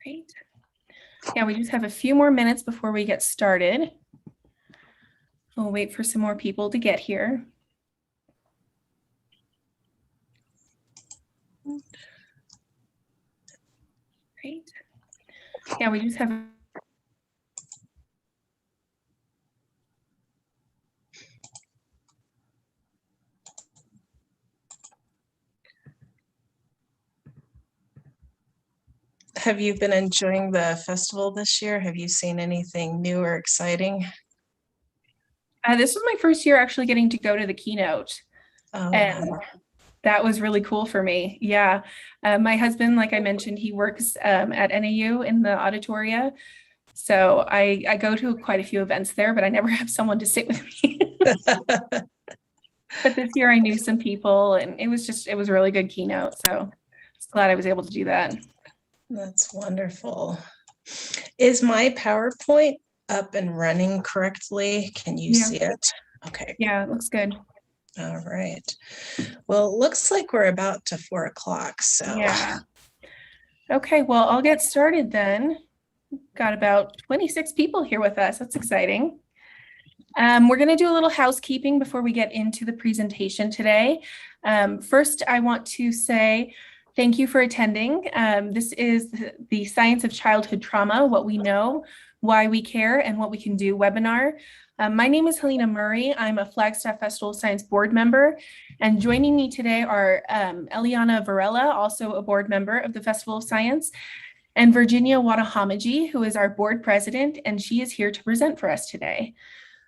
Great. Yeah, we just have a few more minutes before we get started. We'll wait for some more people to get here. Great. Yeah, we just have Have you been enjoying the festival this year? Have you seen anything new or exciting? this was my first year actually getting to go to the keynote. Oh, And that was really cool for me. Yeah. My husband, like I mentioned, he works at NAU in the auditoria. So I go to quite a few events there, but I never have someone to sit with me. But this year I knew some people and it was a really good keynote. So I was glad I was able to do that. That's wonderful. Is my PowerPoint up and running correctly? Can you see it? Okay. Yeah, it looks good. All right. Well, it looks like we're about to 4 o'clock. So yeah. Okay, well, I'll get started then. Got about 26 people here with us. That's exciting. We're going to do a little housekeeping before we get into the presentation today. First, I want to say thank you for attending. This is the Science of Childhood Trauma, What We Know, Why We Care, and What We Can Do webinar. My name is Helena Murray. I'm a Flagstaff Festival Science board member, and joining me today are Eliana Varela, also a board member of the Festival of Science, and Virginia Watahomigie, who is our board president, and she is here to present for us today.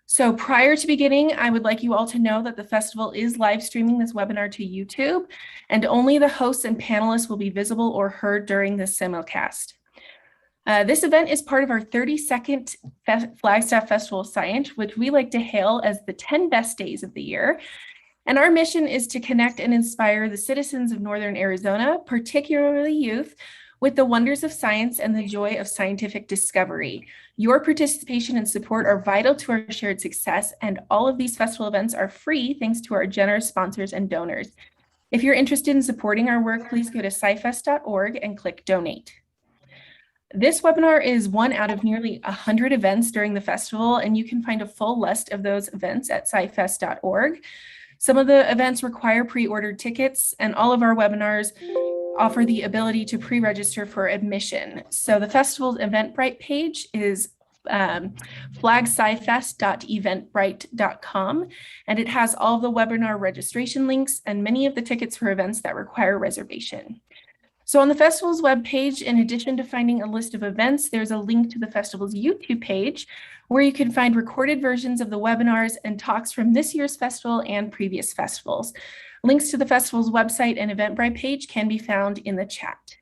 So prior to beginning, I would like you all to know that the festival is live streaming this webinar to YouTube, and only the hosts and panelists will be visible or heard during this simulcast. This event is part of our 32nd Flagstaff Festival of Science, which we like to hail as the 10 best days of the year. And our mission is to connect and inspire the citizens of Northern Arizona, particularly youth, with the wonders of science and the joy of scientific discovery. Your participation and support are vital to our shared success, and all of these festival events are free thanks to our generous sponsors and donors. If you're interested in supporting our work, please go to scifest.org and click donate. This webinar is one out of nearly 100 events during the festival, and you can find a full list of those events at scifest.org. Some of the events require pre-ordered tickets, and all of our webinars offer the ability to pre-register for admission. So the festival's Eventbrite page is flagscifest.eventbrite.com, and it has all the webinar registration links and many of the tickets for events that require reservation. So on the festival's webpage, in addition to finding a list of events, there's a link to the festival's YouTube page where you can find recorded versions of the webinars and talks from this year's festival and previous festivals. Links to the festival's website and Eventbrite page can be found in the chat.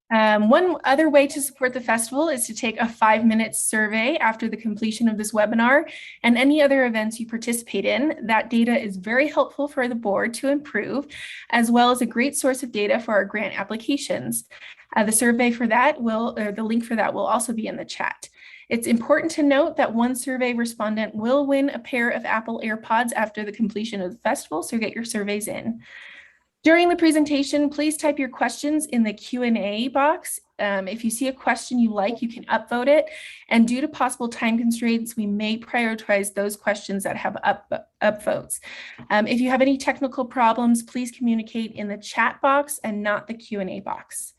One other way to support the festival is to take a 5-minute survey after the completion of this webinar and any other events you participate in. That data is very helpful for the board to improve, as well as a great source of data for our grant applications. The link for that will also be in the chat. It's important to note that one survey respondent will win a pair of Apple AirPods after the completion of the festival, so get your surveys in. During the presentation, please type your questions in the Q&A box. If you see a question you like, you can upvote it. And due to possible time constraints, we may prioritize those questions that have upvotes. If you have any technical problems, please communicate in the chat box and not the Q&A box.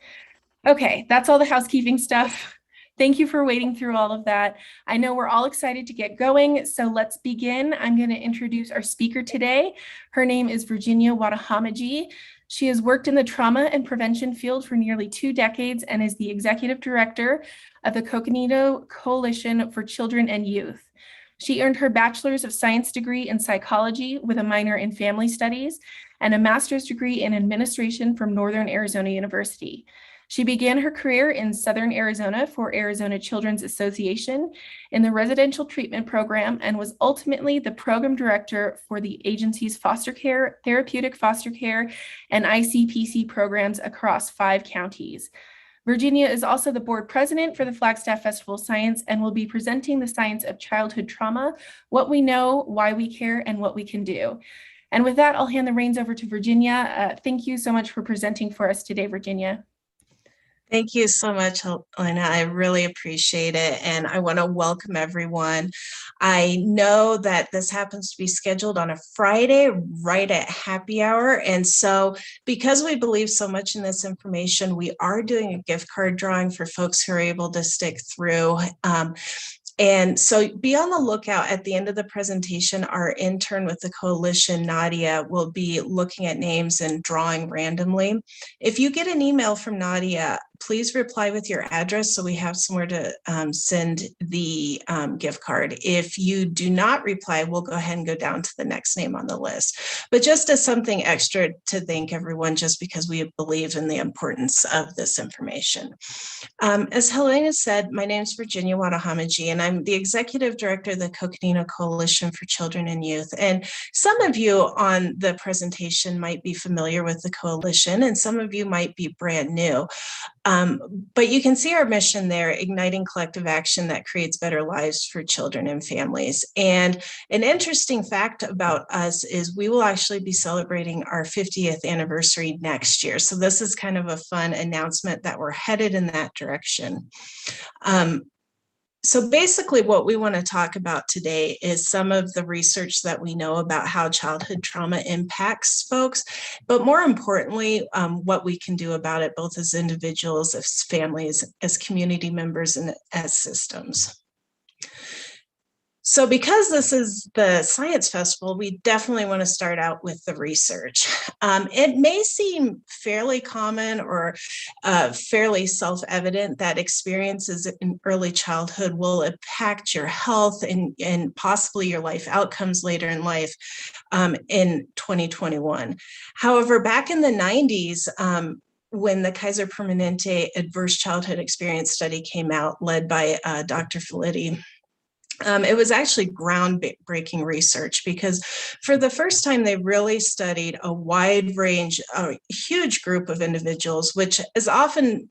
Okay, that's all the housekeeping stuff. Thank you for waiting through all of that. I know we're all excited to get going, so let's begin. I'm going to introduce our speaker today. Her name is Virginia Watahomigie. She has worked in the trauma and prevention field for nearly 2 decades and is the executive director of the Coconino Coalition for Children and Youth. She earned her bachelor's of science degree in psychology with a minor in family studies and a master's degree in administration from Northern Arizona University. She began her career in Southern Arizona for Arizona Children's Association in the residential treatment program and was ultimately the program director for the agency's foster care, therapeutic foster care, and ICPC programs across 5 counties. Virginia is also the board president for the Flagstaff Festival of Science and will be presenting the science of childhood trauma, what we know, why we care, and what we can do. And with that, I'll hand the reins over to Virginia. Thank you so much for presenting for us today, Virginia. Thank you so much, Elena. I really appreciate it. And I want to welcome everyone. I know that this happens to be scheduled on a Friday right at happy hour. And so because we believe so much in this information, we are doing a gift card drawing for folks who are able to stick through. And so be on the lookout. At the end of the presentation, our intern with the coalition, Nadia, will be looking at names and drawing randomly. If you get an email from Nadia, please reply with your address so we have somewhere to send the gift card. If you do not reply, we'll go ahead and go down to the next name on the list. But just as something extra to thank everyone, just because we believe in the importance of this information. As Helena said, my name is Virginia Watahomigie, and I'm the Executive Director of the Coconino Coalition for Children and Youth. And some of you on the presentation might be familiar with the coalition, and some of you might be brand new. But you can see our mission there, igniting collective action that creates better lives for children and families. And an interesting fact about us is we will actually be celebrating our 50th anniversary next year. So this is kind of a fun announcement that we're headed in that direction. So basically what we want to talk about today is some of the research that we know about how childhood trauma impacts folks, but more importantly, what we can do about it, both as individuals, as families, as community members, and as systems. So because this is the Science Festival, we definitely want to start out with the research. It may seem fairly common or fairly self-evident that experiences in early childhood will impact your health and possibly your life outcomes later in life in 2021. However, back in the 90s, when the Kaiser Permanente Adverse Childhood Experience Study came out, led by Dr. Felitti, it was actually groundbreaking research because for the first time, they really studied a wide range, a huge group of individuals, which is often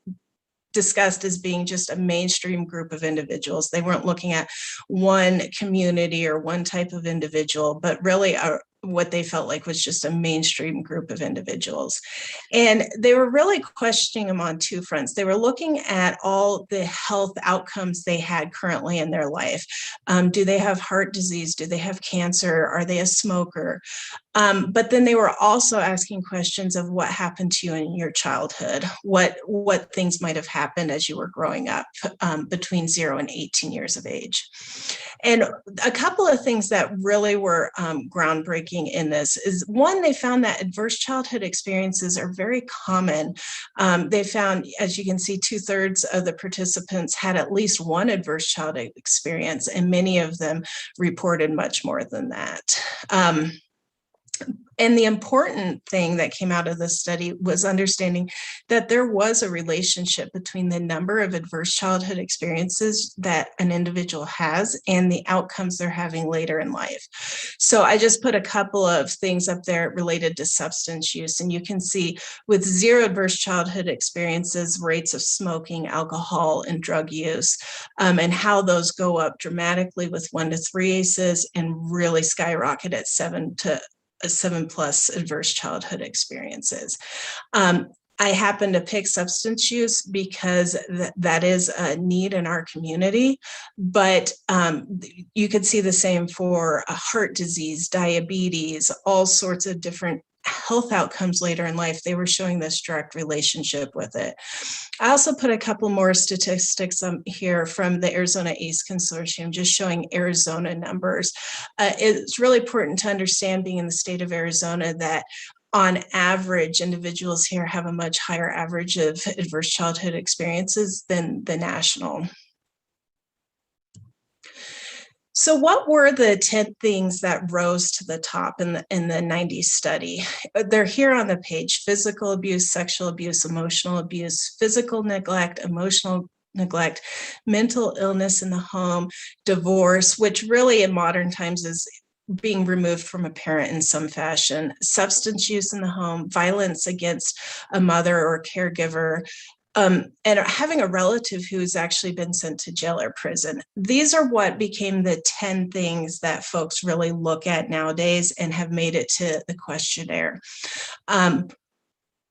discussed as being just a mainstream group of individuals. They weren't looking at one community or one type of individual, but really what they felt like was just a mainstream group of individuals. And they were really questioning them on two fronts. They were looking at all the health outcomes they had currently in their life. Do they have heart disease? Do they have cancer? Are they a smoker? But then they were also asking questions of what happened to you in your childhood, what things might have happened as you were growing up between 0 and 18 years of age. And a couple of things that really were groundbreaking in this is, one, they found that adverse childhood experiences are very common. They found, as you can see, 2/3 of the participants had at least one adverse childhood experience, and many of them reported much more than that. And the important thing that came out of this study was understanding that there was a relationship between the number of adverse childhood experiences that an individual has and the outcomes they're having later in life. So I just put a couple of things up there related to substance use, and you can see with 0 adverse childhood experiences, rates of smoking, alcohol, and drug use, and how those go up dramatically with 1 to 3 ACEs and really skyrocket at 7+ adverse childhood experiences. I happen to pick substance use because that is a need in our community, but you could see the same for heart disease, diabetes, all sorts of different health outcomes later in life. They were showing this direct relationship with it. I also put a couple more statistics here from the Arizona ACE Consortium, just showing Arizona numbers. It's really important to understand, being in the state of Arizona, that on average, individuals here have a much higher average of adverse childhood experiences than the national. So what were the 10 things that rose to the top in the 90s study? They're here on the page: physical abuse, sexual abuse, emotional abuse, physical neglect, emotional neglect, mental illness in the home, divorce, which really in modern times is being removed from a parent in some fashion, substance use in the home, violence against a mother or caregiver, and having a relative who's actually been sent to jail or prison. These are what became the 10 things that folks really look at nowadays and have made it to the questionnaire.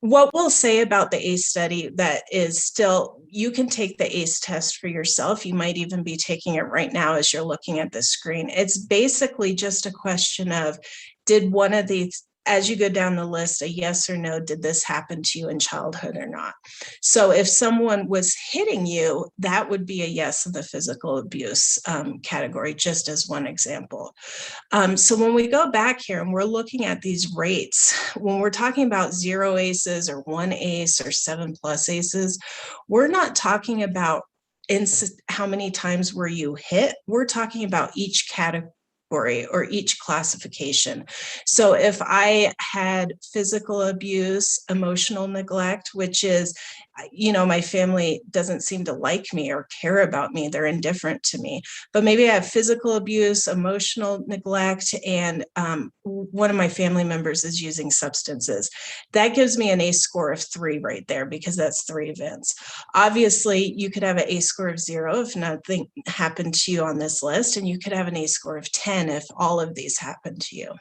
What we'll say about the ACE study that is still, you can take the ACE test for yourself. You might even be taking it right now as you're looking at the screen. It's basically just a question of, did one of these, as you go down the list, a yes or no, did this happen to you in childhood or not? So if someone was hitting you, that would be a yes in the physical abuse category, just as one example. So when we go back here and we're looking at these rates, when we're talking about 0 ACEs or 1 ACE or 7+ ACEs, we're not talking about how many times were you hit. We're talking about each category or each classification. So if I had physical abuse, emotional neglect, which is, my family doesn't seem to like me or care about me, they're indifferent to me, but maybe I have physical abuse, emotional neglect, and one of my family members is using substances. That gives me an ACE score of 3 right there, because that's 3 events. Obviously, you could have an ACE score of 0 if nothing happened to you on this list, and you could have an ACE score of 10 if all of these happened to you.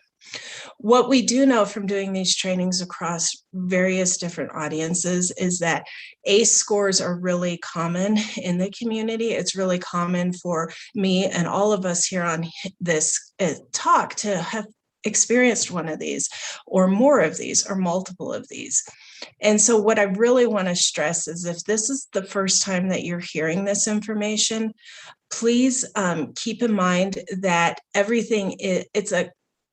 What we do know from doing these trainings across various different audiences is that ACE scores are really common in the community. It's really common for me and all of us here on this talk to have experienced one of these or more of these or multiple of these. And so what I really want to stress is, if this is the first time that you're hearing this information, please keep in mind that everything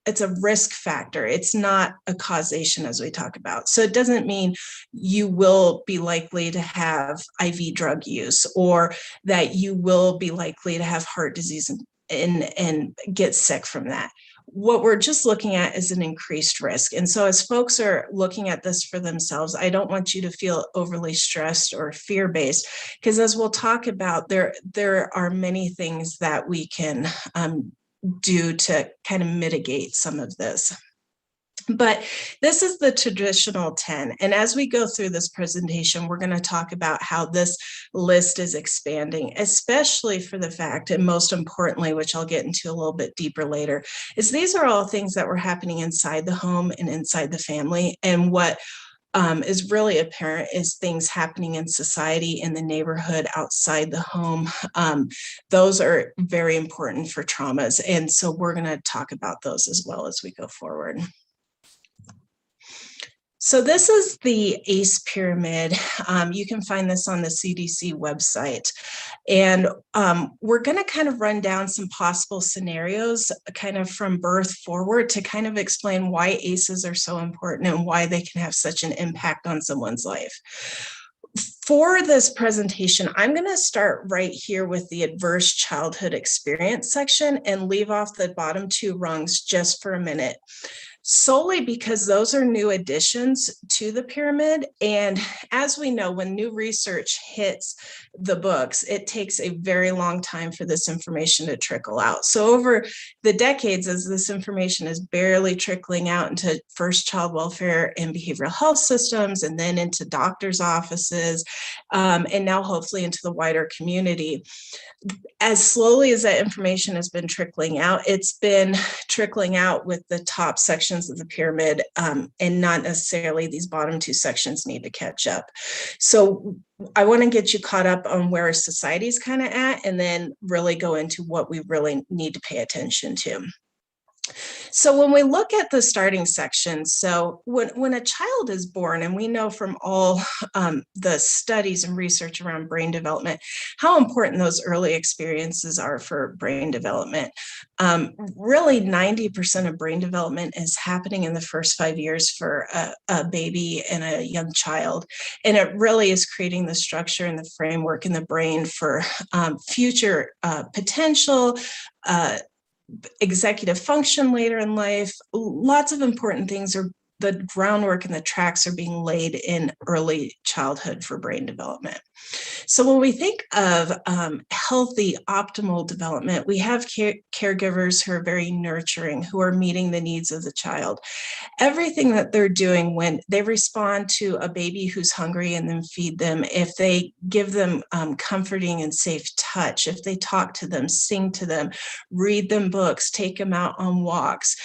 it's a risk factor. It's not a causation, as we talk about. So it doesn't mean you will be likely to have IV drug use, or that you will be likely to have heart disease and get sick from that. What we're just looking at is an increased risk. And so as folks are looking at this for themselves, I don't want you to feel overly stressed or fear-based, because as we'll talk about, there are many things that we can do to kind of mitigate some of this. But this is the traditional 10. And as we go through this presentation, we're going to talk about how this list is expanding, especially for the fact, and most importantly, which I'll get into a little bit deeper later, is these are all things that were happening inside the home and inside the family. And what is really apparent is things happening in society, in the neighborhood, outside the home. Those are very important for traumas. And so we're going to talk about those as well as we go forward. So this is the ACE pyramid. You can find this on the CDC website. And we're going to kind of run down some possible scenarios kind of from birth forward to kind of explain why ACEs are so important and why they can have such an impact on someone's life. For this presentation, I'm going to start right here with the adverse childhood experience section and leave off the bottom 2 rungs just for a minute, solely because those are new additions to the pyramid. And as we know, when new research hits the books, it takes a very long time for this information to trickle out. So over the decades, as this information is barely trickling out into first child welfare and behavioral health systems, and then into doctors' offices, and now hopefully into the wider community, as slowly as that information has been trickling out, it's been trickling out with the top sections of the pyramid, and not necessarily these bottom 2 sections need to catch up. So I want to get you caught up on where society's kind of at, and then really go into what we really need to pay attention to. So when we look at the starting section, so when a child is born, and we know from all the studies and research around brain development, how important those early experiences are for brain development. Really 90% of brain development is happening in the first 5 years for a baby and a young child. And it really is creating the structure and the framework in the brain for future potential, executive function later in life. Lots of important things are the groundwork and the tracks are being laid in early childhood for brain development. So when we think of healthy, optimal development, we have caregivers who are very nurturing, who are meeting the needs of the child. Everything that they're doing when they respond to a baby who's hungry and then feed them, if they give them comforting and safe touch, if they talk to them, sing to them, read them books, take them out on walks,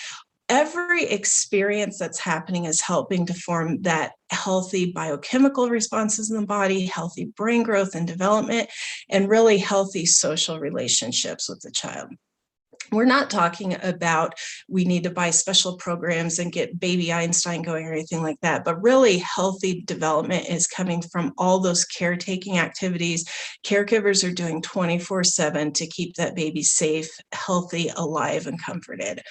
every experience that's happening is helping to form that healthy biochemical responses in the body, healthy brain growth and development, and really healthy social relationships with the child. We're not talking about we need to buy special programs and get baby Einstein going or anything like that, but really healthy development is coming from all those caretaking activities. Caregivers are doing 24/7 to keep that baby safe, healthy, alive, and comforted.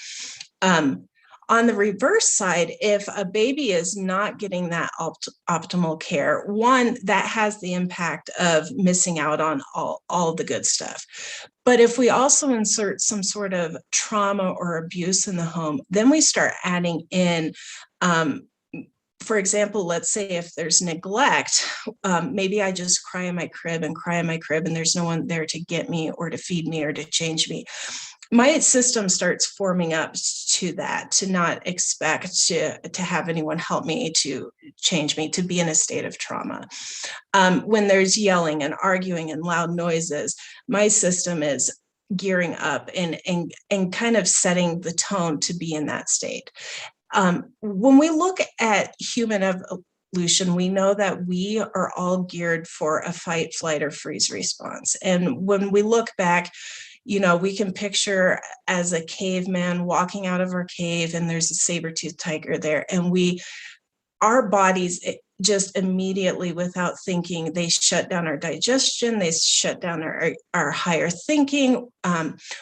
On the reverse side, if a baby is not getting that optimal care, one, that has the impact of missing out on all the good stuff. But if we also insert some sort of trauma or abuse in the home, then we start adding in, for example, let's say if there's neglect, maybe I just cry in my crib and there's no one there to get me or to feed me or to change me. My system starts forming up to that, to not expect to have anyone help me, to change me, to be in a state of trauma. When there's yelling and arguing and loud noises, my system is gearing up and kind of setting the tone to be in that state. When we look at human evolution, we know that we are all geared for a fight, flight, or freeze response. And when we look back, we can picture as a caveman walking out of our cave and there's a saber-toothed tiger there. And our bodies just immediately, without thinking, they shut down our digestion, they shut down our higher thinking.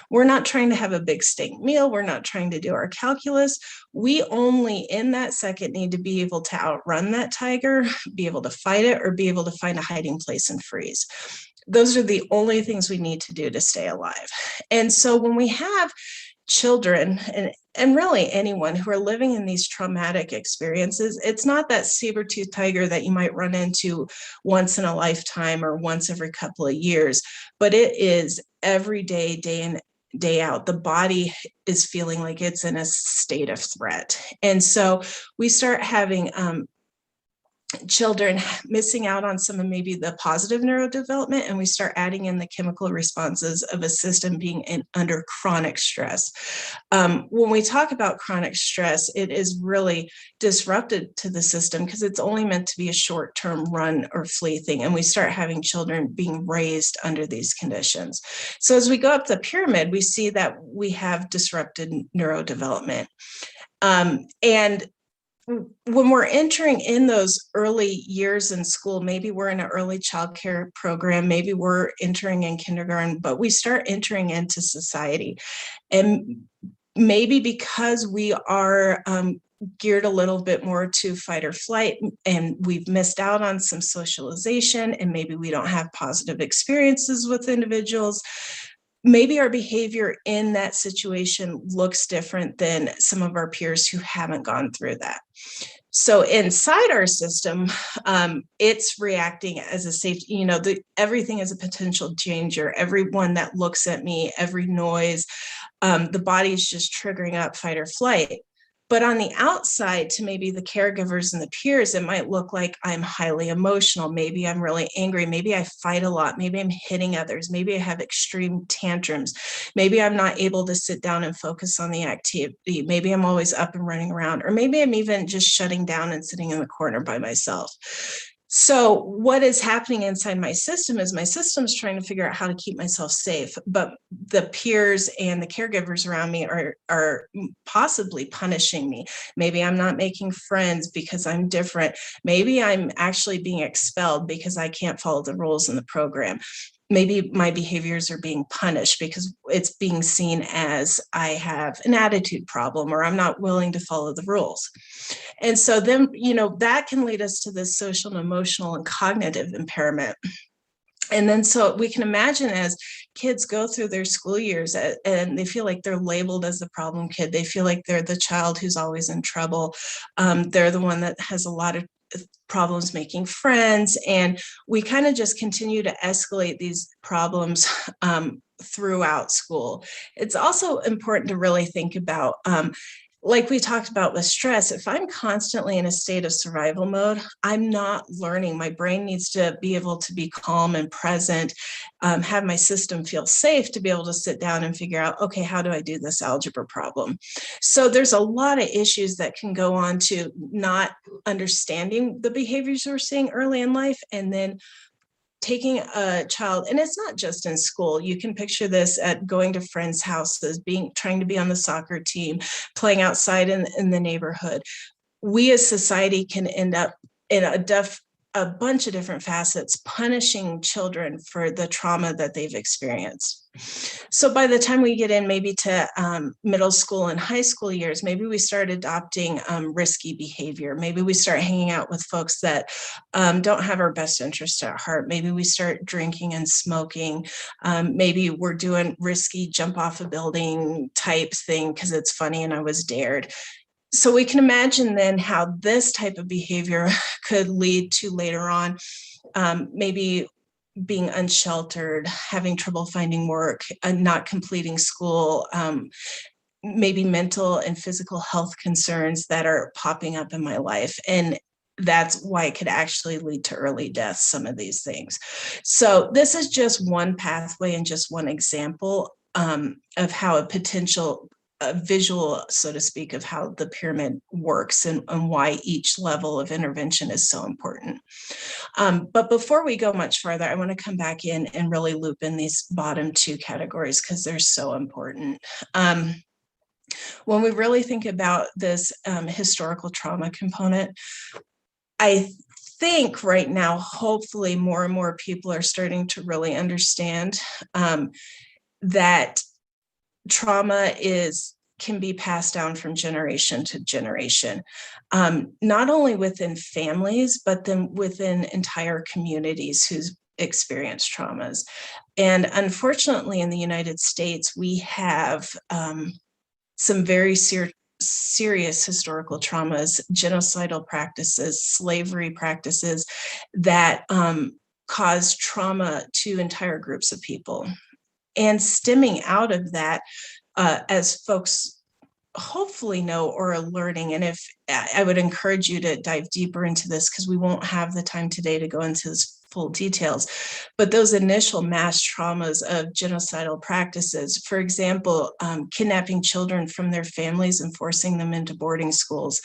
We're not trying to have a big steak meal. We're not trying to do our calculus. We only in that second need to be able to outrun that tiger, be able to fight it, or be able to find a hiding place and freeze. Those are the only things we need to do to stay alive. And so when we have children and really anyone who are living in these traumatic experiences, it's not that saber-toothed tiger that you might run into once in a lifetime or once every couple of years, but it is every day, day in, day out. The body is feeling like it's in a state of threat. And so we start having children missing out on some of maybe the positive neurodevelopment, and we start adding in the chemical responses of a system being under chronic stress. When we talk about chronic stress, it is really disrupted to the system because it's only meant to be a short-term run or flee thing, and we start having children being raised under these conditions. So as we go up the pyramid, we see that we have disrupted neurodevelopment. And when we're entering in those early years in school, maybe we're in an early childcare program, maybe we're entering in kindergarten, but we start entering into society. And maybe because we are geared a little bit more to fight or flight, and we've missed out on some socialization, and maybe we don't have positive experiences with individuals, maybe our behavior in that situation looks different than some of our peers who haven't gone through that. So inside our system, it's reacting as a safety, everything is a potential danger. Everyone that looks at me, every noise, the body's just triggering up fight or flight. But on the outside, to maybe the caregivers and the peers, it might look like I'm highly emotional. Maybe I'm really angry. Maybe I fight a lot. Maybe I'm hitting others. Maybe I have extreme tantrums. Maybe I'm not able to sit down and focus on the activity. Maybe I'm always up and running around, or maybe I'm even just shutting down and sitting in the corner by myself. So what is happening inside my system is my system's trying to figure out how to keep myself safe, but the peers and the caregivers around me are possibly punishing me. Maybe I'm not making friends because I'm different. Maybe I'm actually being expelled because I can't follow the rules in the program. Maybe my behaviors are being punished because it's being seen as I have an attitude problem or I'm not willing to follow the rules. And so then, that can lead us to this social and emotional and cognitive impairment. And then so we can imagine as kids go through their school years and they feel like they're labeled as the problem kid. They feel like they're the child who's always in trouble. They're the one that has a lot of problems making friends. And we kind of just continue to escalate these problems throughout school. It's also important to really think about, like we talked about with stress, if I'm constantly in a state of survival mode, I'm not learning. My brain needs to be able to be calm and present, have my system feel safe to be able to sit down and figure out, okay, how do I do this algebra problem? So there's a lot of issues that can go on to not understanding the behaviors we're seeing early in life, and then taking a child, and it's not just in school. You can picture this at going to friends' houses, trying to be on the soccer team, playing outside in the neighborhood. We as society can end up in a bunch of different facets, punishing children for the trauma that they've experienced. So by the time we get in maybe to middle school and high school years, maybe we start adopting risky behavior. Maybe we start hanging out with folks that don't have our best interest at heart. Maybe we start drinking and smoking. Maybe we're doing risky jump off a building type thing because it's funny and I was dared. So we can imagine then how this type of behavior could lead to later on, maybe being unsheltered, having trouble finding work, not completing school, maybe mental and physical health concerns that are popping up in my life. And that's why it could actually lead to early death, some of these things. So this is just one pathway and just one example of how a visual, so to speak, of how the pyramid works and why each level of intervention is so important. But before we go much further, I want to come back in and really loop in these bottom two categories because they're so important. When we really think about this historical trauma component, I think right now, hopefully more and more people are starting to really understand that trauma can be passed down from generation to generation, not only within families, but then within entire communities who's experienced traumas. And unfortunately, in the United States, we have some very serious historical traumas, genocidal practices, slavery practices that cause trauma to entire groups of people. And stemming out of that, as folks hopefully know or are learning, and if I would encourage you to dive deeper into this because we won't have the time today to go into this full details, but those initial mass traumas of genocidal practices, for example, kidnapping children from their families and forcing them into boarding schools,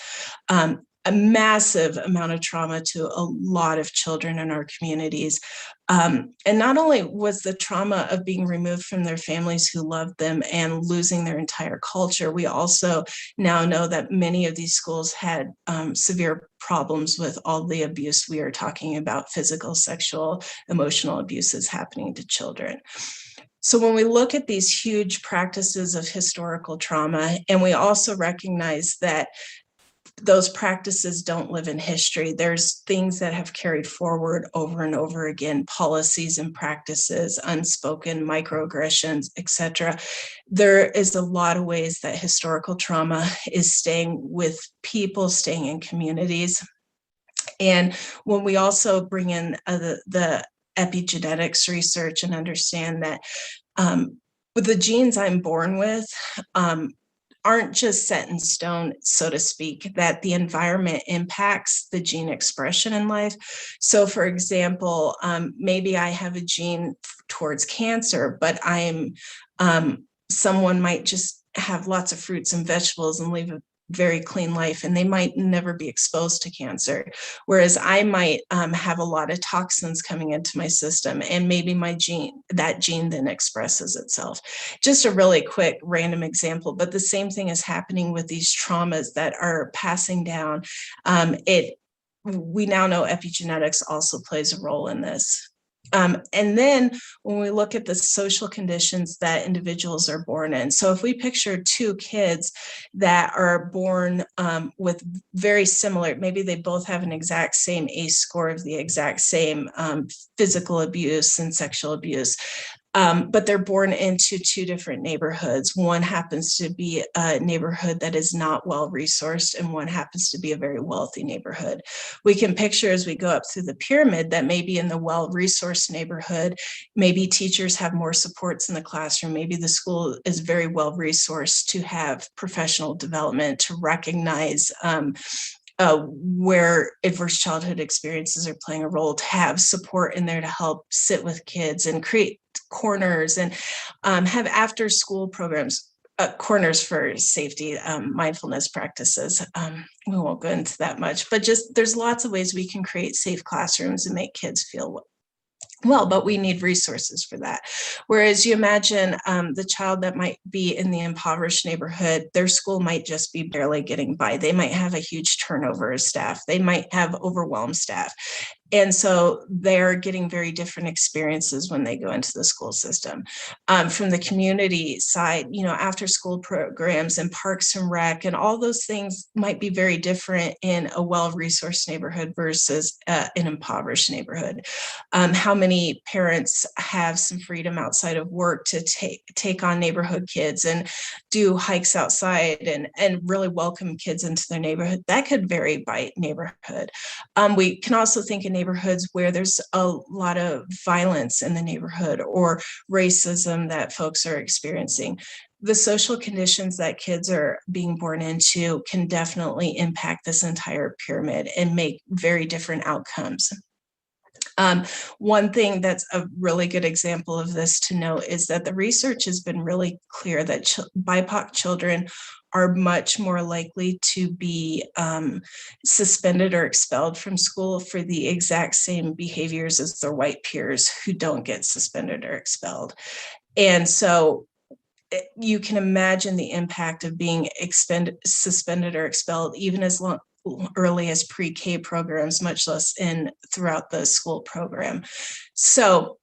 a massive amount of trauma to a lot of children in our communities. And not only was the trauma of being removed from their families who loved them and losing their entire culture, we also now know that many of these schools had severe problems with all the abuse we are talking about, physical, sexual, emotional abuses happening to children. So when we look at these huge practices of historical trauma, and we also recognize that those practices don't live in history. There's things that have carried forward over and over again, policies and practices, unspoken microaggressions, etc. There is a lot of ways that historical trauma is staying with people, staying in communities. And when we also bring in the epigenetics research and understand that the genes I'm born with, aren't just set in stone, so to speak, that the environment impacts the gene expression in life. So for example, maybe I have a gene towards cancer, but someone might just have lots of fruits and vegetables and live a very clean life, and they might never be exposed to cancer. Whereas I might have a lot of toxins coming into my system, and maybe that gene then expresses itself. Just a really quick random example, but the same thing is happening with these traumas that are passing down. We now know epigenetics also plays a role in this. And then when we look at the social conditions that individuals are born in, so if we picture two kids that are born with very similar, maybe they both have an exact same ACE score of the exact same physical abuse and sexual abuse, but they're born into two different neighborhoods. One happens to be a neighborhood that is not well resourced, and one happens to be a very wealthy neighborhood. We can picture as we go up through the pyramid that maybe in the well resourced neighborhood, maybe teachers have more supports in the classroom. Maybe the school is very well resourced to have professional development, to recognize where adverse childhood experiences are playing a role, to have support in there to help sit with kids and create corners and have after school programs, corners for safety, mindfulness practices. We won't go into that much, but just there's lots of ways we can create safe classrooms and make kids feel well, but we need resources for that. Whereas you imagine the child that might be in the impoverished neighborhood, their school might just be barely getting by. They might have a huge turnover of staff. They might have overwhelmed staff. And so they're getting very different experiences when they go into the school system. From the community side, after school programs and parks and rec and all those things might be very different in a well-resourced neighborhood versus an impoverished neighborhood. How many parents have some freedom outside of work to take on neighborhood kids and do hikes outside and really welcome kids into their neighborhood? That could vary by neighborhood. We can also think in neighborhoods where there's a lot of violence in the neighborhood or racism that folks are experiencing. The social conditions that kids are being born into can definitely impact this entire pyramid and make very different outcomes. One thing that's a really good example of this to note is that the research has been really clear that BIPOC children are much more likely to be suspended or expelled from school for the exact same behaviors as their white peers who don't get suspended or expelled. And so you can imagine the impact of being suspended or expelled even as early as pre-K programs, much less throughout the school program. So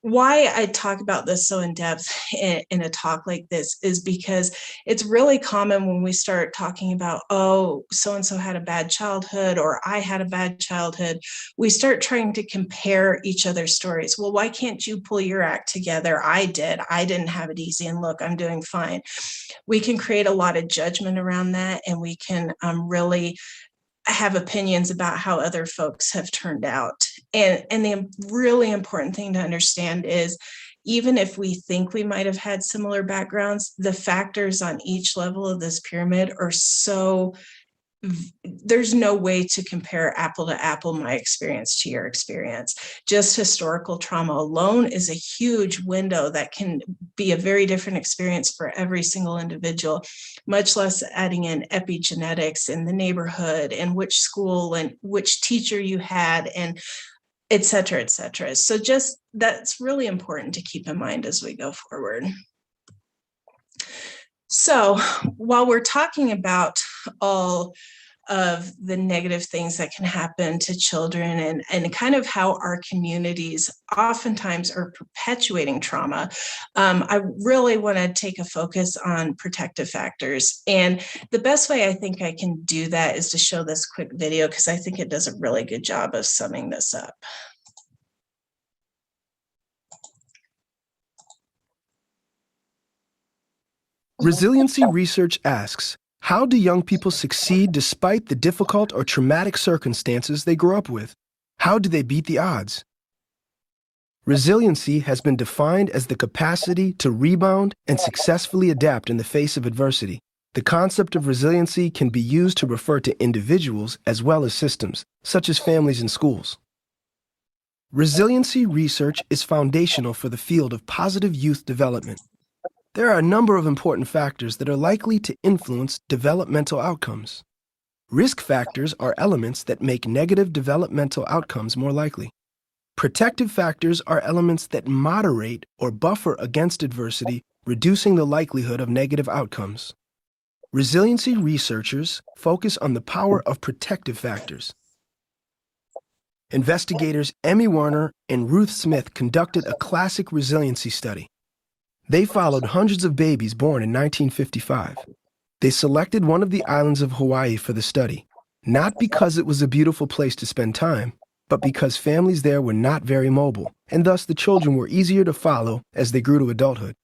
why I talk about this so in depth in a talk like this is because it's really common when we start talking about, oh, so-and-so had a bad childhood or I had a bad childhood, we start trying to compare each other's stories. Well, why can't you pull your act together? I didn't have it easy, and look, I'm doing fine. We can create a lot of judgment around that, and we can really have opinions about how other folks have turned out. And the really important thing to understand is even if we think we might have had similar backgrounds, the factors on each level of this pyramid are so, there's no way to compare apple to apple, my experience to your experience. Just historical trauma alone is a huge window that can be a very different experience for every single individual, much less adding in epigenetics in the neighborhood and which school and which teacher you had and et cetera, et cetera. So just that's really important to keep in mind as we go forward. So while we're talking about all of the negative things that can happen to children and kind of how our communities oftentimes are perpetuating trauma, I really want to take a focus on protective factors. And the best way I think I can do that is to show this quick video because I think it does a really good job of summing this up. Resiliency research asks, how do young people succeed despite the difficult or traumatic circumstances they grew up with? How do they beat the odds? Resiliency has been defined as the capacity to rebound and successfully adapt in the face of adversity. The concept of resiliency can be used to refer to individuals as well as systems, such as families and schools. Resiliency research is foundational for the field of positive youth development. There are a number of important factors that are likely to influence developmental outcomes. Risk factors are elements that make negative developmental outcomes more likely. Protective factors are elements that moderate or buffer against adversity, reducing the likelihood of negative outcomes. Resiliency researchers focus on the power of protective factors. Investigators Emmy Werner and Ruth Smith conducted a classic resiliency study. They followed hundreds of babies born in 1955. They selected one of the islands of Hawaii for the study, not because it was a beautiful place to spend time, but because families there were not very mobile, and thus the children were easier to follow as they grew to adulthood.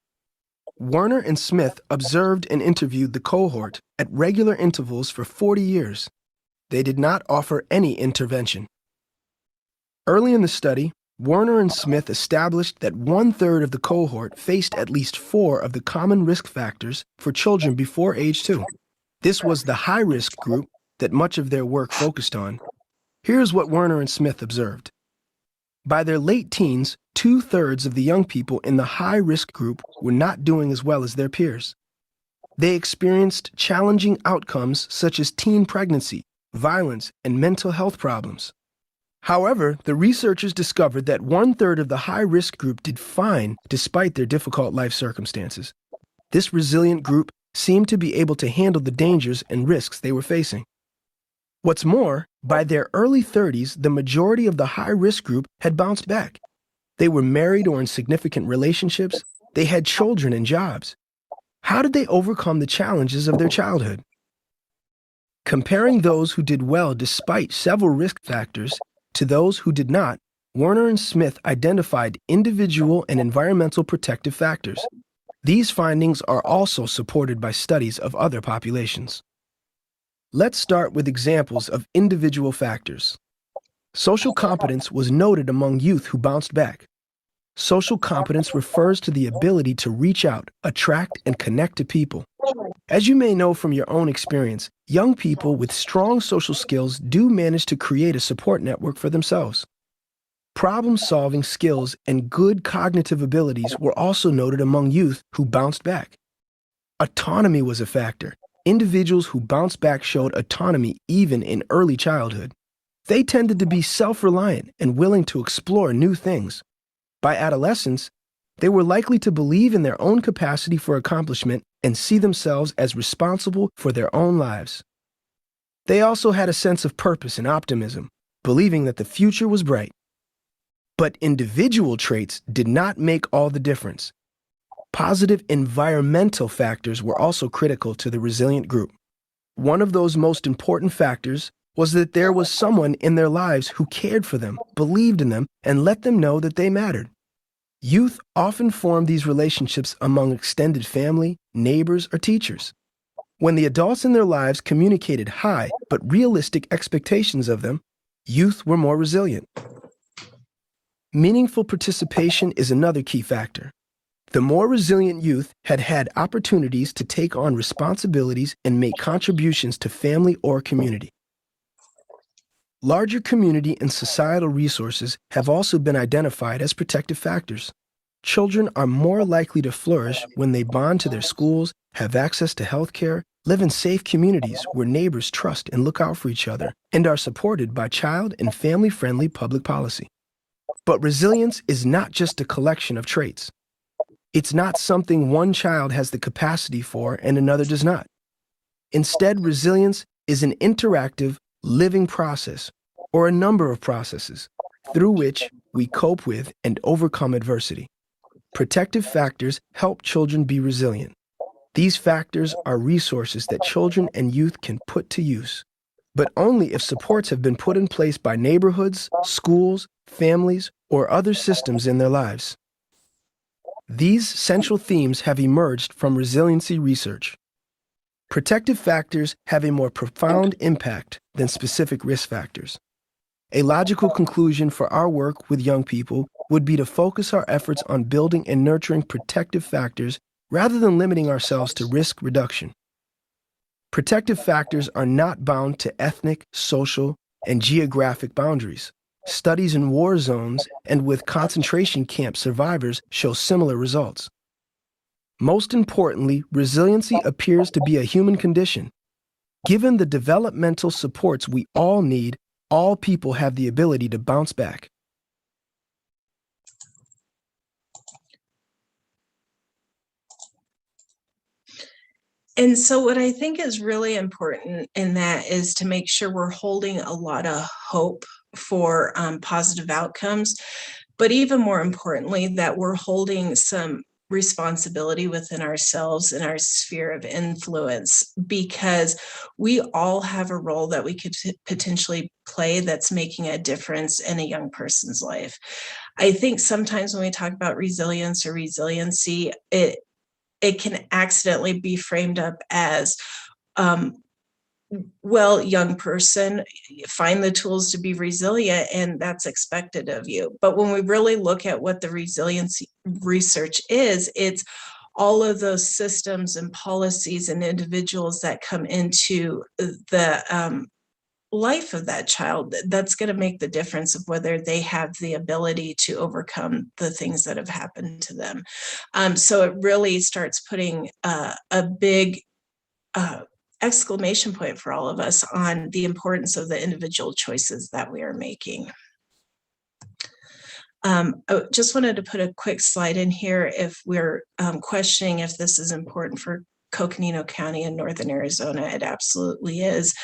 Werner and Smith observed and interviewed the cohort at regular intervals for 40 years. They did not offer any intervention. Early in the study, Werner and Smith established that 1/3 of the cohort faced at least 4 of the common risk factors for children before age 2. This was the high-risk group that much of their work focused on. Here's what Werner and Smith observed. By their late teens, 2/3 of the young people in the high-risk group were not doing as well as their peers. They experienced challenging outcomes such as teen pregnancy, violence, and mental health problems. However, the researchers discovered that 1/3 of the high-risk group did fine despite their difficult life circumstances. This resilient group seemed to be able to handle the dangers and risks they were facing. What's more, by their early 30s, the majority of the high-risk group had bounced back. They were married or in significant relationships. They had children and jobs. How did they overcome the challenges of their childhood? Comparing those who did well despite several risk factors to those who did not, Werner and Smith identified individual and environmental protective factors. These findings are also supported by studies of other populations. Let's start with examples of individual factors. Social competence was noted among youth who bounced back. Social competence refers to the ability to reach out, attract, and connect to people. As you may know from your own experience, young people with strong social skills do manage to create a support network for themselves. Problem-solving skills and good cognitive abilities were also noted among youth who bounced back. Autonomy was a factor. Individuals who bounced back showed autonomy even in early childhood. They tended to be self-reliant and willing to explore new things. By adolescence, they were likely to believe in their own capacity for accomplishment and see themselves as responsible for their own lives. They also had a sense of purpose and optimism, believing that the future was bright. But individual traits did not make all the difference. Positive environmental factors were also critical to the resilient group. One of those most important factors was that there was someone in their lives who cared for them, believed in them, and let them know that they mattered. Youth often formed these relationships among extended family, neighbors, or teachers. When the adults in their lives communicated high but realistic expectations of them, youth were more resilient. Meaningful participation is another key factor. The more resilient youth had had opportunities to take on responsibilities and make contributions to family or community. Larger community and societal resources have also been identified as protective factors. Children are more likely to flourish when they bond to their schools, have access to health care, live in safe communities where neighbors trust and look out for each other, and are supported by child and family-friendly public policy. But resilience is not just a collection of traits. It's not something one child has the capacity for and another does not. Instead, resilience is an interactive, living process, or a number of processes, through which we cope with and overcome adversity. Protective factors help children be resilient. These factors are resources that children and youth can put to use, but only if supports have been put in place by neighborhoods, schools, families, or other systems in their lives. These central themes have emerged from resiliency research. Protective factors have a more profound impact than specific risk factors. A logical conclusion for our work with young people would be to focus our efforts on building and nurturing protective factors rather than limiting ourselves to risk reduction. Protective factors are not bound to ethnic, social, and geographic boundaries. Studies in war zones and with concentration camp survivors show similar results. Most importantly, resiliency appears to be a human condition. Given the developmental supports we all need, all people have the ability to bounce back. And so what I think is really important in that is to make sure we're holding a lot of hope for positive outcomes, but even more importantly, that we're holding some responsibility within ourselves and our sphere of influence, because we all have a role that we could potentially play that's making a difference in a young person's life. I think sometimes when we talk about resilience or resiliency, it can accidentally be framed up as, well, young person, find the tools to be resilient, and that's expected of you. But when we really look at what the resiliency research is, it's all of those systems and policies and individuals that come into the life of that child that's going to make the difference of whether they have the ability to overcome the things that have happened to them. So it really starts putting a big exclamation point for all of us on the importance of the individual choices that we are making. I just wanted to put a quick slide in here if we're questioning if this is important for Coconino County in Northern Arizona. It absolutely is.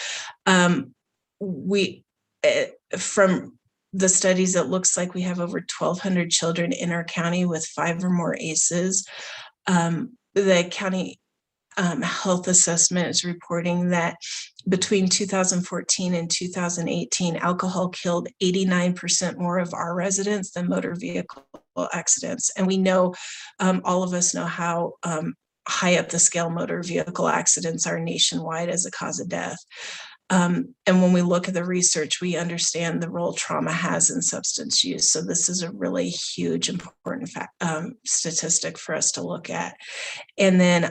From the studies, it looks like we have over 1,200 children in our county with 5 or more ACEs. The county health assessment is reporting that between 2014 and 2018, alcohol killed 89% more of our residents than motor vehicle accidents. And we know, all of us know how high up the scale motor vehicle accidents are nationwide as a cause of death. And when we look at the research, we understand the role trauma has in substance use. So this is a really huge, important statistic for us to look at. And then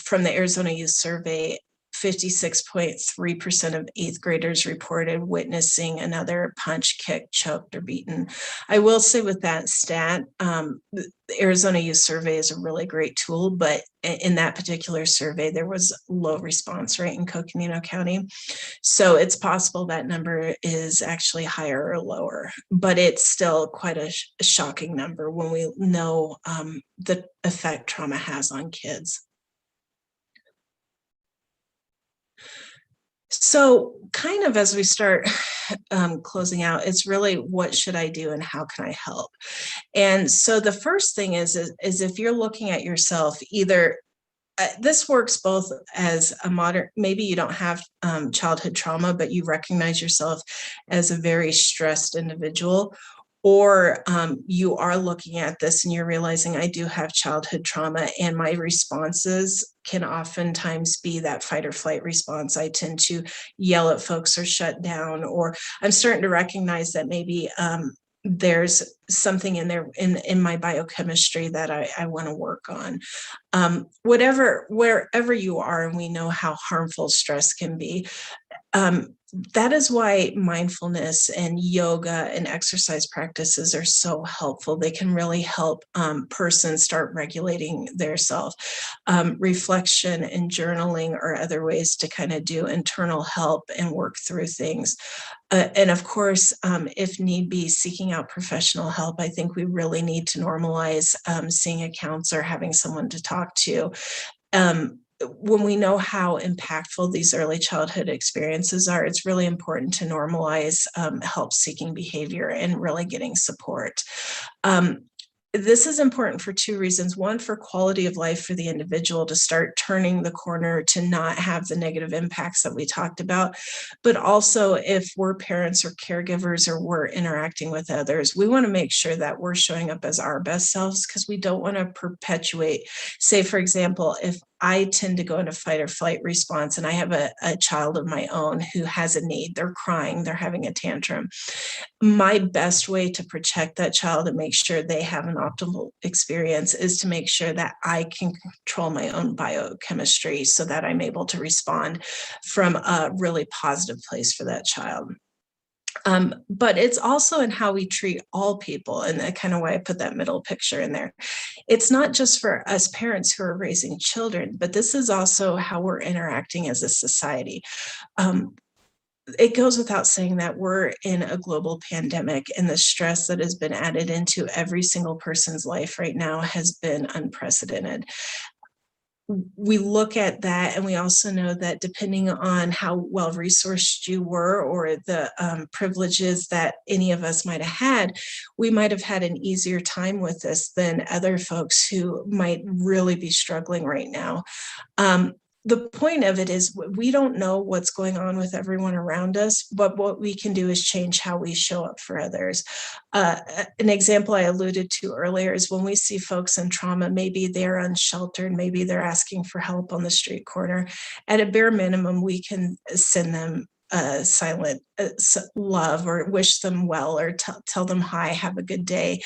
from the Arizona Youth Survey, 56.3% of 8th graders reported witnessing another punched, kicked, choked, or beaten. I will say with that stat, the Arizona Youth Survey is a really great tool, but in that particular survey, there was low response rate in Coconino County. So it's possible that number is actually higher or lower, but it's still quite a shocking number when we know the effect trauma has on kids. So kind of as we start closing out, it's really what should I do and how can I help? And so the first thing is if you're looking at yourself, either this works both as a modern, maybe you don't have childhood trauma, but you recognize yourself as a very stressed individual, or you are looking at this and you're realizing I do have childhood trauma and my responses can oftentimes be that fight or flight response. I tend to yell at folks or shut down, or I'm starting to recognize that maybe there's something in there in my biochemistry that I want to work on. Wherever you are, and we know how harmful stress can be, that is why mindfulness and yoga and exercise practices are so helpful. They can really help persons start regulating their self. Reflection and journaling are other ways to kind of do internal help and work through things. And of course, if need be, seeking out professional help. I think we really need to normalize seeing a counselor, having someone to talk to. When we know how impactful these early childhood experiences are, it's really important to normalize help-seeking behavior and really getting support. This is important for 2 reasons. One, for quality of life for the individual to start turning the corner to not have the negative impacts that we talked about. But also, if we're parents or caregivers or we're interacting with others, we want to make sure that we're showing up as our best selves, because we don't want to perpetuate. Say, for example, if I tend to go into fight or flight response and I have a child of my own who has a need, they're crying, they're having a tantrum. My best way to protect that child and make sure they have an optimal experience is to make sure that I can control my own biochemistry so that I'm able to respond from a really positive place for that child. But it's also in how we treat all people, and that kind of why I put that middle picture in there. It's not just for us parents who are raising children, but this is also how we're interacting as a society. It goes without saying that we're in a global pandemic, and the stress that has been added into every single person's life right now has been unprecedented. we look at that, and we also know that depending on how well resourced you were or the privileges that any of us might have had, we might have had an easier time with this than other folks who might really be struggling right now. The point of it is we don't know what's going on with everyone around us, but what we can do is change how we show up for others. An example I alluded to earlier is when we see folks in trauma, maybe they're unsheltered, maybe they're asking for help on the street corner. At a bare minimum, we can send them silent love or wish them well or tell them hi, have a good day.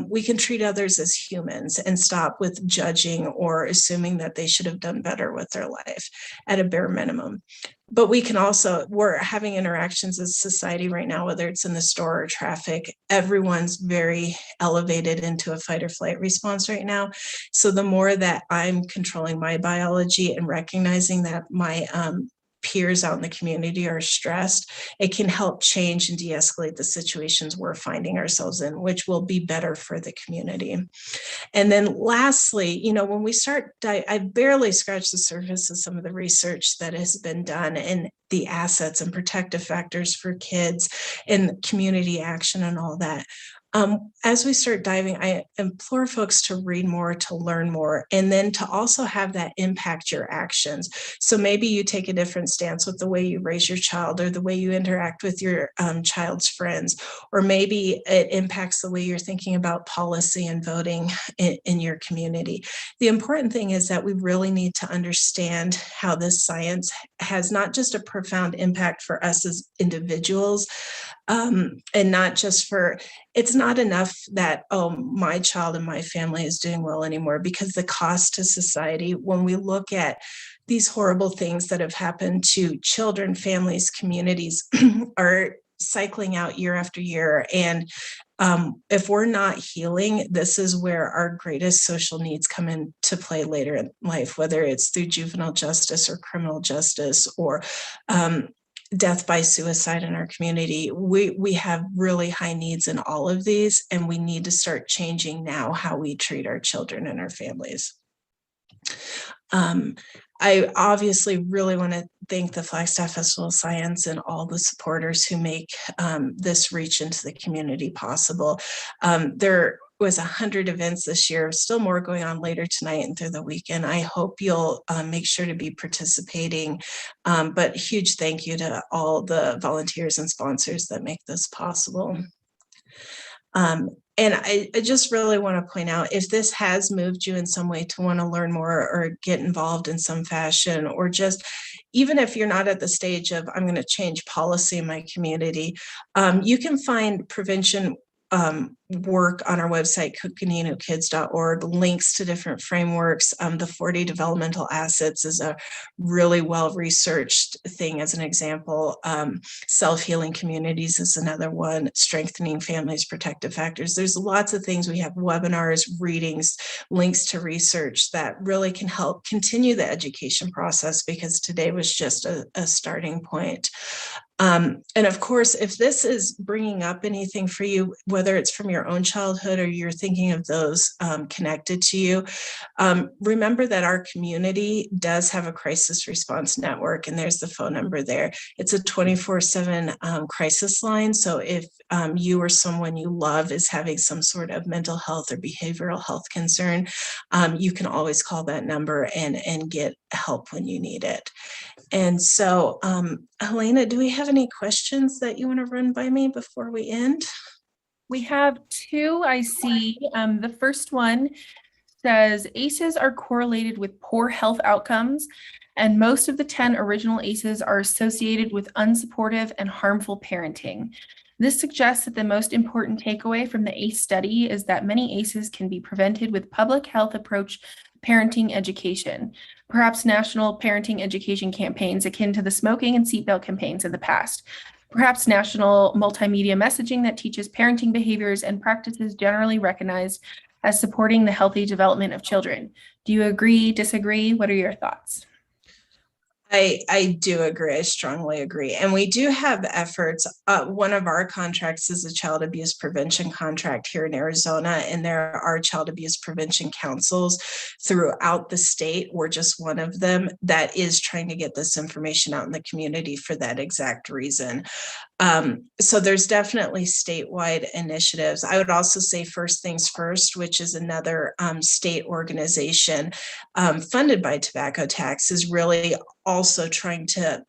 We can treat others as humans and stop with judging or assuming that they should have done better with their life at a bare minimum. But we can also, we're having interactions as society right now, whether it's in the store or traffic, everyone's very elevated into a fight or flight response right now. So the more that I'm controlling my biology and recognizing that my peers out in the community are stressed, it can help change and de-escalate the situations we're finding ourselves in, which will be better for the community. And then lastly, when we start, I barely scratched the surface of some of the research that has been done and the assets and protective factors for kids and community action and all that. As we start diving, I implore folks to read more, to learn more, and then to also have that impact your actions. So maybe you take a different stance with the way you raise your child or the way you interact with your child's friends, or maybe it impacts the way you're thinking about policy and voting in your community. The important thing is that we really need to understand how this science has not just a profound impact for us as individuals, and not just for, it's not enough that, oh, my child and my family is doing well anymore, because the cost to society, when we look at these horrible things that have happened to children, families, communities, are cycling out year after year. And if we're not healing, this is where our greatest social needs come into play later in life, whether it's through juvenile justice or criminal justice or death by suicide in our community. We have really high needs in all of these, and we need to start changing now how we treat our children and our families. I obviously really want to thank the Flagstaff Festival of Science and all the supporters who make this reach into the community possible. There was 100 events this year, still more going on later tonight and through the weekend. I hope you'll make sure to be participating, but huge thank you to all the volunteers and sponsors that make this possible. And I just really want to point out, if this has moved you in some way to want to learn more or get involved in some fashion, or just even if you're not at the stage of, I'm going to change policy in my community, you can find prevention work on our website, cookaninukids.org, links to different frameworks. The 40 developmental assets is a really well-researched thing as an example. Self-healing communities is another one, strengthening families, protective factors. There's lots of things. We have webinars, readings, links to research that really can help continue the education process, because today was just a starting point. And of course, if this is bringing up anything for you, whether it's from your own childhood or you're thinking of those connected to you, remember that our community does have a crisis response network, and there's the phone number there. It's a 24/7 crisis line. So if you or someone you love is having some sort of mental health or behavioral health concern, you can always call that number and get help when you need it. And so, Helena, do we have any questions that you want to run by me before we end? We have two, I see. The first one says ACEs are correlated with poor health outcomes, and most of the 10 original ACEs are associated with unsupportive and harmful parenting. This suggests that the most important takeaway from the ACE study is that many ACEs can be prevented with public health approach parenting education, perhaps national parenting education campaigns akin to the smoking and seatbelt campaigns of the past, perhaps national multimedia messaging that teaches parenting behaviors and practices generally recognized as supporting the healthy development of children. Do you agree, disagree? What are your thoughts? I do agree. I strongly agree. And we do have efforts. One of our contracts is a child abuse prevention contract here in Arizona, and there are child abuse prevention councils throughout the state. We're just one of them that is trying to get this information out in the community for that exact reason. So there's definitely statewide initiatives. I would also say First Things First, which is another state organization funded by tobacco tax, is really also trying to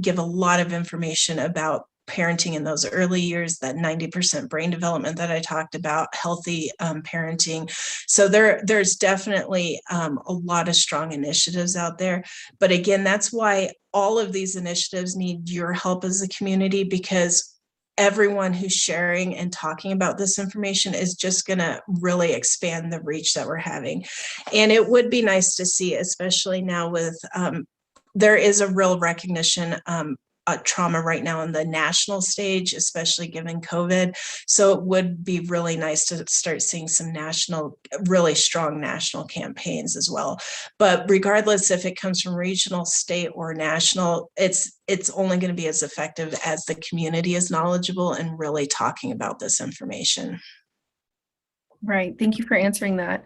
give a lot of information about parenting in those early years, that 90% brain development that I talked about, healthy parenting. So there's definitely a lot of strong initiatives out there. But again, that's why all of these initiatives need your help as a community, because everyone who's sharing and talking about this information is just going to really expand the reach that we're having. And it would be nice to see, especially now with there is a real recognition trauma right now on the national stage, especially given COVID. So it would be really nice to start seeing some national, really strong national campaigns as well. But regardless if it comes from regional, state, or national, it's only going to be as effective as the community is knowledgeable and really talking about this information. Right. Thank you for answering that.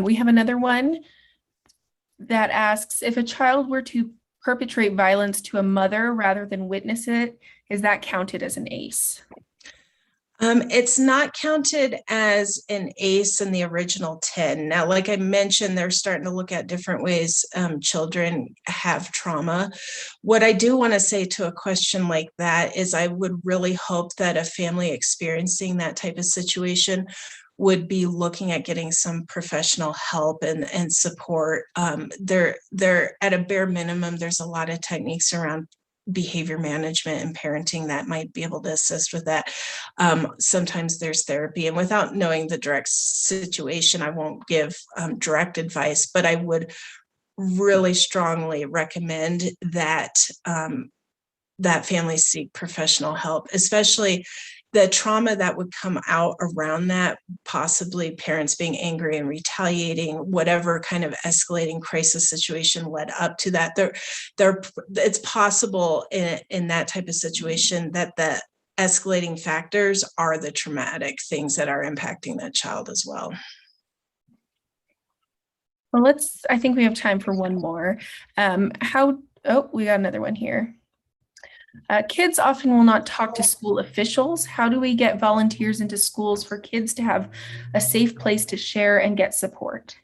We have another one that asks, if a child were to perpetrate violence to a mother rather than witness it, is that counted as an ACE? It's not counted as an ACE in the original 10. Now, like I mentioned, they're starting to look at different ways children have trauma. What I do want to say to a question like that is I would really hope that a family experiencing that type of situation would be looking at getting some professional help and support. They're at a bare minimum, there's a lot of techniques around behavior management and parenting that might be able to assist with that. Sometimes there's therapy, and without knowing the direct situation, I won't give direct advice, but I would really strongly recommend that that families seek professional help, especially the trauma that would come out around that, possibly parents being angry and retaliating, whatever kind of escalating crisis situation led up to that. It's possible in that type of situation that the escalating factors are the traumatic things that are impacting that child as well. Well, I think we have time for one more. We got another one here. Kids often will not talk to school officials. How do we get volunteers into schools for kids to have a safe place to share and get support?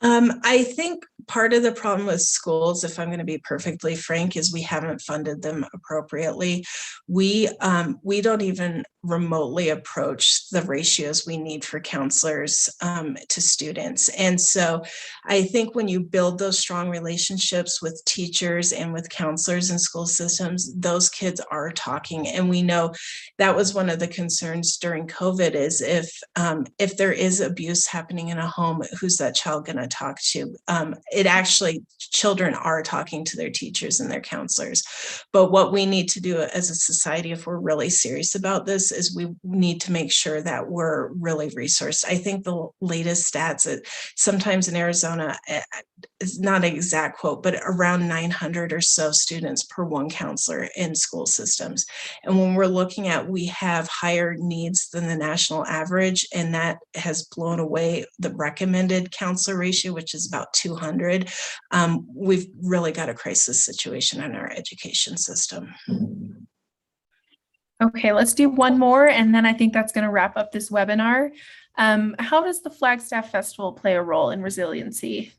I think part of the problem with schools, if I'm going to be perfectly frank, is we haven't funded them appropriately. We don't even remotely approach the ratios we need for counselors to students. And so I think when you build those strong relationships with teachers and with counselors in school systems, those kids are talking. And we know that was one of the concerns during COVID, is if there is abuse happening in a home, who's that child going to talk to? Children are talking to their teachers and their counselors. But what we need to do as a society, if we're really serious about this, is we need to make sure that we're really resourced. I think the latest stats, sometimes in Arizona, it's not an exact quote, but around 900 or so students per one counselor in school systems. And when we're looking at, we have higher needs than the national average, and that has blown away the recommended counselor ratio, which is about 200. We've really got a crisis situation in our education system. Okay, let's do one more, and then I think that's going to wrap up this webinar. How does the Flagstaff Festival play a role in resiliency?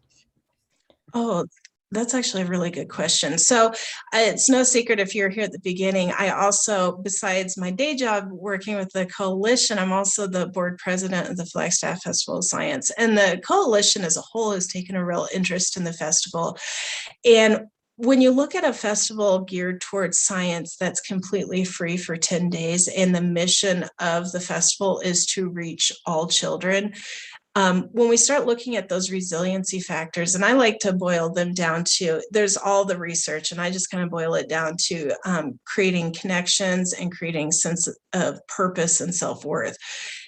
Oh, that's actually a really good question. So it's no secret, if you're here at the beginning, I also, besides my day job working with the coalition, I'm also the board president of the Flagstaff Festival of Science. And the coalition as a whole has taken a real interest in the festival. And when you look at a festival geared towards science that's completely free for 10 days, and the mission of the festival is to reach all children, when we start looking at those resiliency factors, and I like to boil them down to, there's all the research, and I just kind of boil it down to creating connections and creating sense of purpose and self-worth.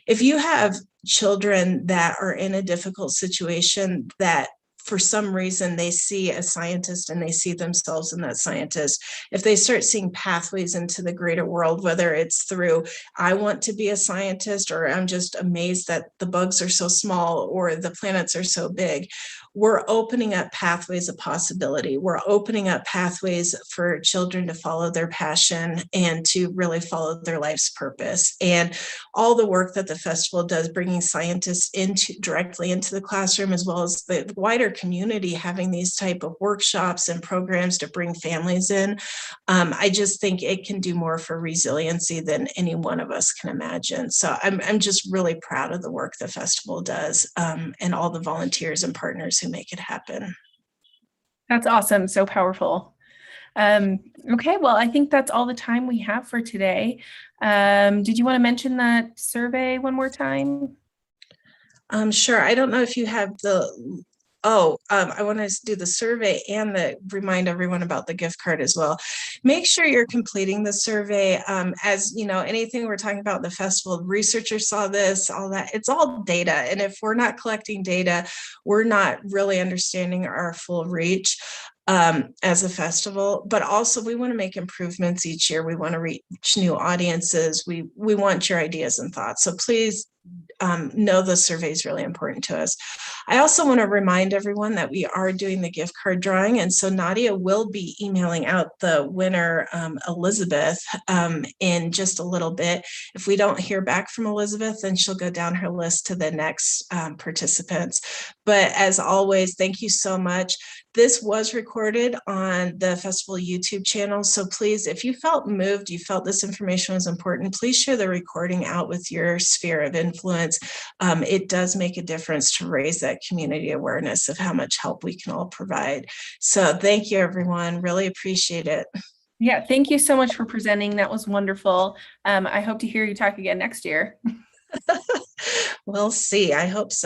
If you have children that are in a difficult situation that for some reason they see a scientist and they see themselves in that scientist, if they start seeing pathways into the greater world, whether it's through, I want to be a scientist, or I'm just amazed that the bugs are so small or the planets are so big, we're opening up pathways of possibility. We're opening up pathways for children to follow their passion and to really follow their life's purpose. And all the work that the festival does, bringing scientists directly into the classroom, as well as the wider community, having these type of workshops and programs to bring families in. I just think it can do more for resiliency than any one of us can imagine. So I'm just really proud of the work the festival does, and all the volunteers and partners who make it happen. That's awesome. So powerful. Okay, well, I think that's all the time we have for today. Did you want to mention that survey one more time? Sure. I don't know if you have the, I want to do the survey and remind everyone about the gift card as well. Make sure you're completing the survey. As you know, anything we're talking about in the festival, researchers saw this, all that, it's all data. And if we're not collecting data, we're not really understanding our full reach as a festival. But also we want to make improvements each year. We want to reach new audiences. We want your ideas and thoughts. So please know the survey is really important to us. I also want to remind everyone that we are doing the gift card drawing. And so Nadia will be emailing out the winner, Elizabeth, in just a little bit. If we don't hear back from Elizabeth, then she'll go down her list to the next participants. But as always, thank you so much. This was recorded on the festival YouTube channel. So please, if you felt moved, you felt this information was important, please share the recording out with your sphere of influence. It does make a difference to raise that community awareness of how much help we can all provide. So thank you, everyone. Really appreciate it. Yeah, thank you so much for presenting. That was wonderful. I hope to hear you talk again next year. We'll see. I hope so.